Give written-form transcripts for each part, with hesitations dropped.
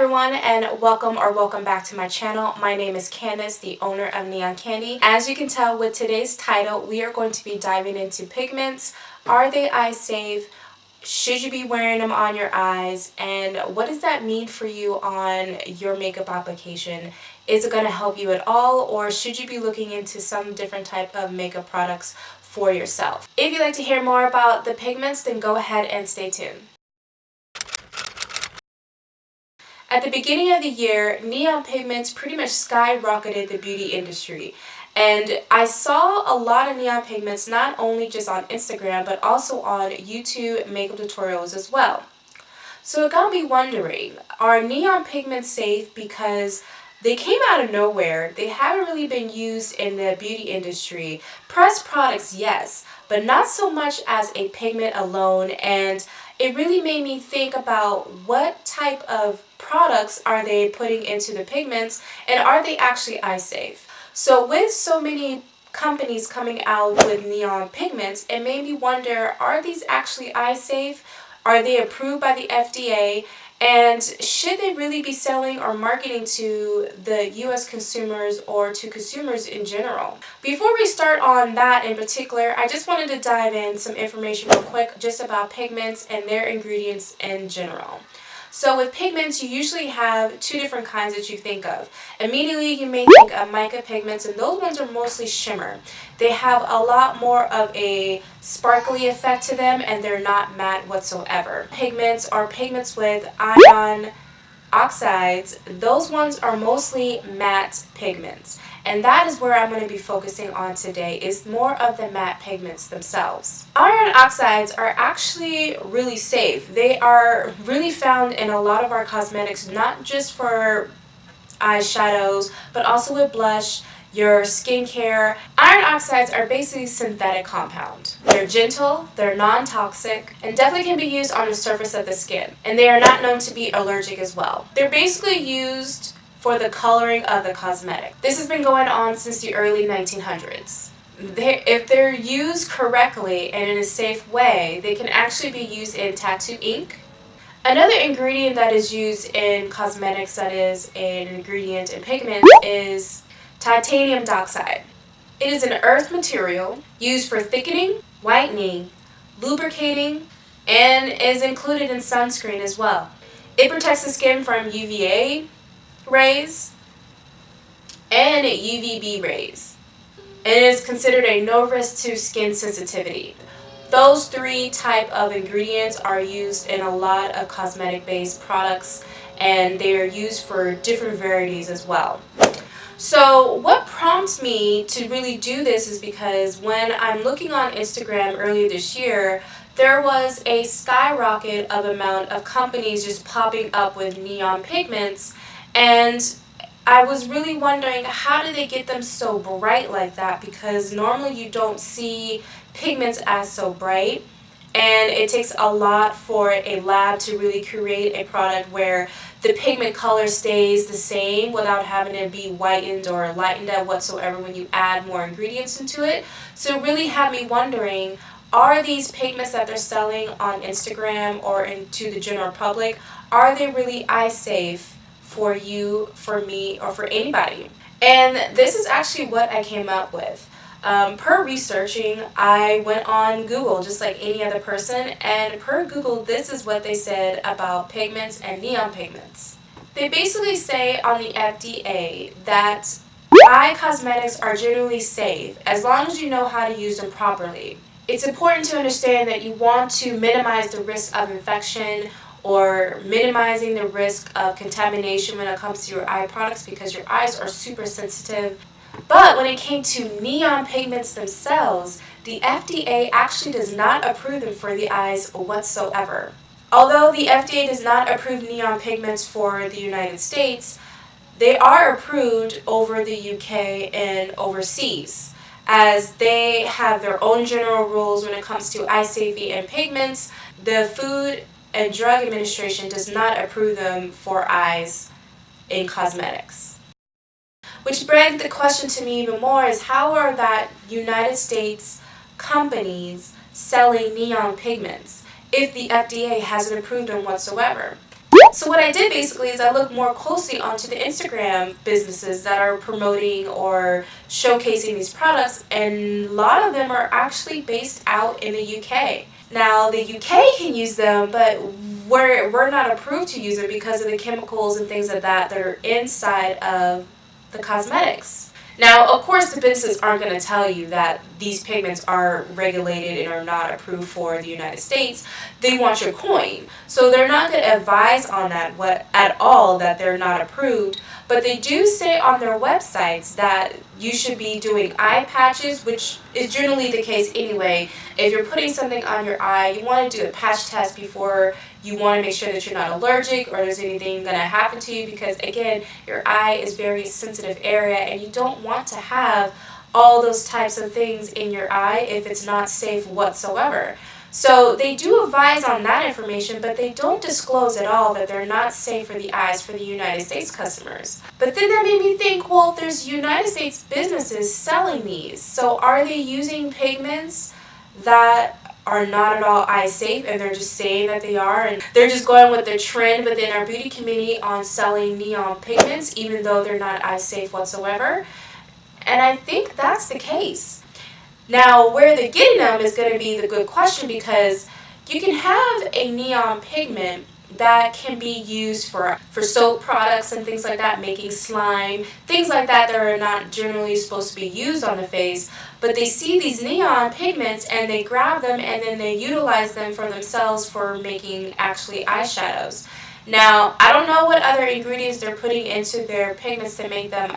everyone, and welcome back to my channel. My name is Candace, the owner of Neon Candy. As you can tell with today's title, we are going to be diving into pigments. Are they eye safe? Should you be wearing them on your eyes? And what does that mean for you on your makeup application? Is it going to help you at all, or should you be looking into some different type of makeup products for yourself? If you'd like to hear more about the pigments, then go ahead and stay tuned. At the beginning of the year, neon pigments pretty much skyrocketed the beauty industry. And I saw a lot of neon pigments not only just on Instagram, but also on YouTube makeup tutorials as well. So it got me wondering, are neon pigments safe? Because they came out of nowhere. They haven't really been used in the beauty industry. Pressed products, yes, but not so much as a pigment alone. And it really made me think about what type of products are they putting into the pigments, and are they actually eye safe? So with so many companies coming out with neon pigments, it made me wonder, are these actually eye safe? Are they approved by the FDA? And should they really be selling or marketing to the US consumers or to consumers in general? Before we start on that in particular, I just wanted to dive in some information real quick just about pigments and their ingredients in general. So with pigments, you usually have two different kinds that you think of. Immediately, you may think of mica pigments, and those ones are mostly shimmer. They have a lot more of a sparkly effect to them, and they're not matte whatsoever. Pigments are pigments with iron oxides. Those ones are mostly matte pigments. And that is where I'm going to be focusing on today, is more of the matte pigments themselves. Iron oxides are actually really safe. They are really found in a lot of our cosmetics, not just for eyeshadows, but also with blush, your skincare. Iron oxides are basically synthetic compound. They're gentle, they're non-toxic, and definitely can be used on the surface of the skin. And they are not known to be allergic as well. They're basically used for the coloring of the cosmetic. This has been going on since the early 1900s. If they're used correctly and in a safe way, they can actually be used in tattoo ink. Another ingredient that is used in cosmetics that is an ingredient in pigments is titanium dioxide. It is an earth material used for thickening, whitening, lubricating, and is included in sunscreen as well. It protects the skin from UVA rays and UVB rays, and it is considered a no risk to skin sensitivity. Those three type of ingredients are used in a lot of cosmetic based products, and they are used for different varieties as well. So what prompts me to really do this is because when I'm looking on Instagram earlier this year, there was a skyrocket of amount of companies just popping up with neon pigments, and I was really wondering, how do they get them so bright like that? Because normally you don't see pigments as so bright, and it takes a lot for a lab to really create a product where the pigment color stays the same without having to be whitened or lightened up whatsoever when you add more ingredients into it. So it really had me wondering, are these pigments that they're selling on Instagram or into the general public, are they really eye safe for you, for me, or for anybody? And this is actually what I came up with. Per researching, I went on Google just like any other person, and per Google, this is what they said about pigments and neon pigments. They basically say on the FDA that eye cosmetics are generally safe as long as you know how to use them properly. It's important to understand that you want to minimize the risk of infection or minimizing the risk of contamination when it comes to your eye products, because your eyes are super sensitive. But when it came to neon pigments themselves, the FDA actually does not approve them for the eyes whatsoever. Although the FDA does not approve neon pigments for the United States, they are approved over the UK and overseas, as they have their own general rules when it comes to eye safety and pigments. The Food and Drug Administration does not approve them for eyes in cosmetics. Which begs the question to me even more is, how are that United States companies selling neon pigments if the FDA hasn't approved them whatsoever? So what I did basically is I looked more closely onto the Instagram businesses that are promoting or showcasing these products, and a lot of them are actually based out in the UK. Now the UK can use them, but we're not approved to use it because of the chemicals and things like that are inside of the cosmetics. Now, of course, the businesses aren't going to tell you that these pigments are regulated and are not approved for the United States. They want your coin. So they're not going to advise on that at all that they're not approved. But they do say on their websites that you should be doing eye patches, which is generally the case anyway. If you're putting something on your eye, you want to do a patch test before you want to make sure that you're not allergic or there's anything going to happen to you, because again, your eye is a very sensitive area and you don't want to have all those types of things in your eye if it's not safe whatsoever. So they do advise on that information, but they don't disclose at all that they're not safe for the eyes for the United States customers. But then that made me think, well, there's United States businesses selling these. So are they using pigments that are not at all eye safe, and they're just saying that they are, and they're just going with the trend within our beauty community on selling neon pigments even though they're not eye safe whatsoever? And I think that's the case. Now, where they're getting them is going to be the good question, because you can have a neon pigment that can be used for soap products and things like that, making slime, things like that that are not generally supposed to be used on the face. But they see these neon pigments and they grab them and then they utilize them for themselves for making actually eyeshadows. Now, I don't know what other ingredients they're putting into their pigments to make them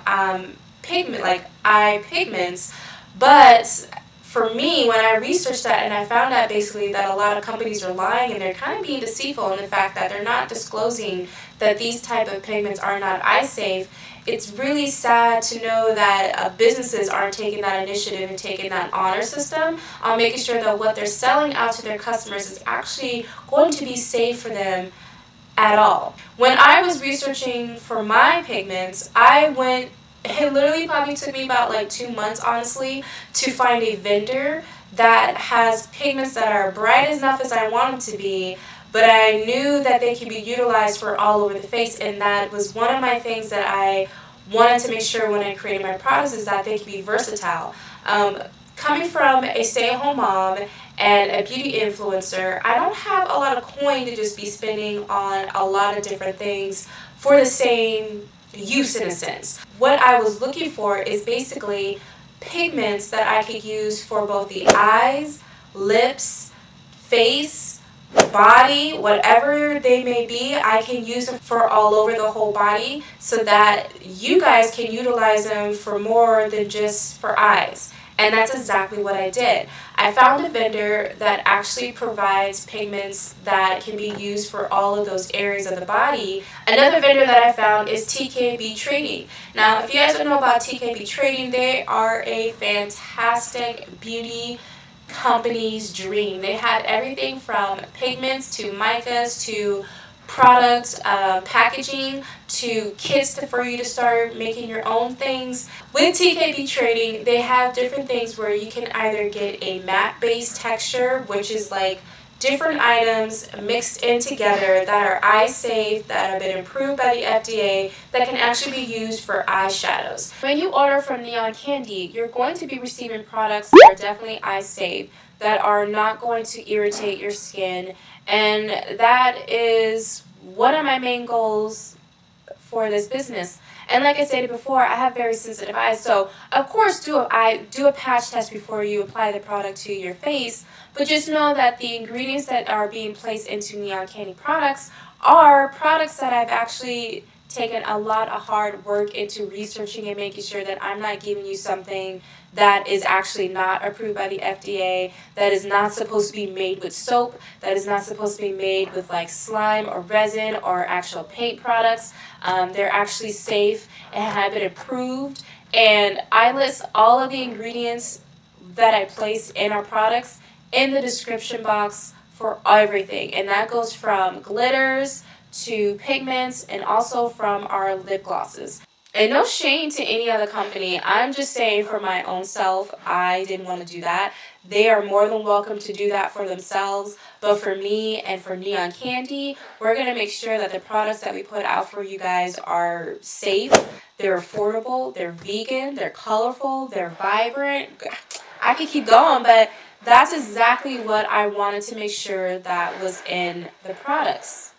pigment like eye pigments, but for me, when I researched that and I found out basically that a lot of companies are lying and they're kind of being deceitful in the fact that they're not disclosing that these type of pigments are not eye safe, it's really sad to know that businesses aren't taking that initiative and taking that honor system on making sure that what they're selling out to their customers is actually going to be safe for them at all. When I was researching for my pigments, it literally probably took me about like 2 months, honestly, to find a vendor that has pigments that are bright enough as I want them to be, but I knew that they could be utilized for all over the face, and that was one of my things that I wanted to make sure when I created my products, is that they could be versatile. Coming from a stay-at-home mom and a beauty influencer, I don't have a lot of coin to just be spending on a lot of different things for the same use, in a sense. What I was looking for is basically pigments that I could use for both the eyes, lips, face, body, whatever they may be. I can use them for all over the whole body so that you guys can utilize them for more than just for eyes. And that's exactly what I did. I found a vendor that actually provides pigments that can be used for all of those areas of the body. Another vendor that I found is TKB Trading. Now, if you guys don't know about TKB Trading, they are a fantastic beauty company's dream. They have everything from pigments to micas to product packaging to kits for you to start making your own things. With TKB Trading, they have different things where you can either get a matte based texture, which is like different items mixed in together that are eye safe, that have been approved by the FDA, that can actually be used for eyeshadows. When you order from Neon Candy, you're going to be receiving products that are definitely eye safe, that are not going to irritate your skin, and that is one of my main goals for this business. And like I stated before, I have very sensitive eyes, so of course do a patch test before you apply the product to your face. But just know that the ingredients that are being placed into Neon Candy products are products that I've actually taken a lot of hard work into researching and making sure that I'm not giving you something that is actually not approved by the FDA, that is not supposed to be made with soap, that is not supposed to be made with like slime or resin or actual paint products. They're actually safe and have been approved. And I list all of the ingredients that I place in our products in the description box for everything. And that goes from glitters to pigments and also from our lip glosses. And no shame to any other company. I'm just saying for my own self, I didn't want to do that. They are more than welcome to do that for themselves. But for me and for Neon Candy, we're going to make sure that the products that we put out for you guys are safe, they're affordable, they're vegan, they're colorful, they're vibrant. I could keep going, but that's exactly what I wanted to make sure that was in the products.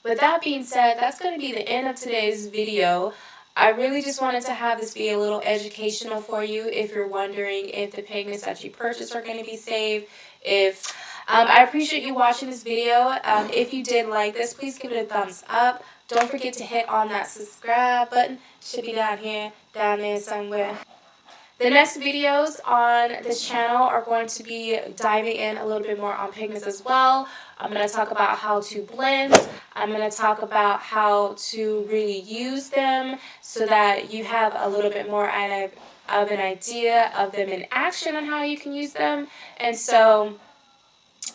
With that being said, that's going to be the end of today's video. I really just wanted to have this be a little educational for you if you're wondering if the pigments that you purchase are going to be safe. I appreciate you watching this video. If you did like this, please give it a thumbs up. Don't forget to hit on that subscribe button. It should be down here, down there somewhere. The next videos on this channel are going to be diving in a little bit more on pigments as well. I'm going to talk about how to blend. I'm going to talk about how to really use them so that you have a little bit more of an idea of them in action on how you can use them. And so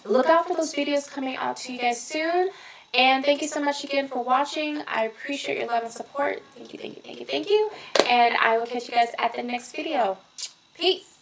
look out for those videos coming out to you guys soon. And thank you so much again for watching. I appreciate your love and support. Thank you, thank you, thank you, thank you. And I will catch you guys at the next video. Peace.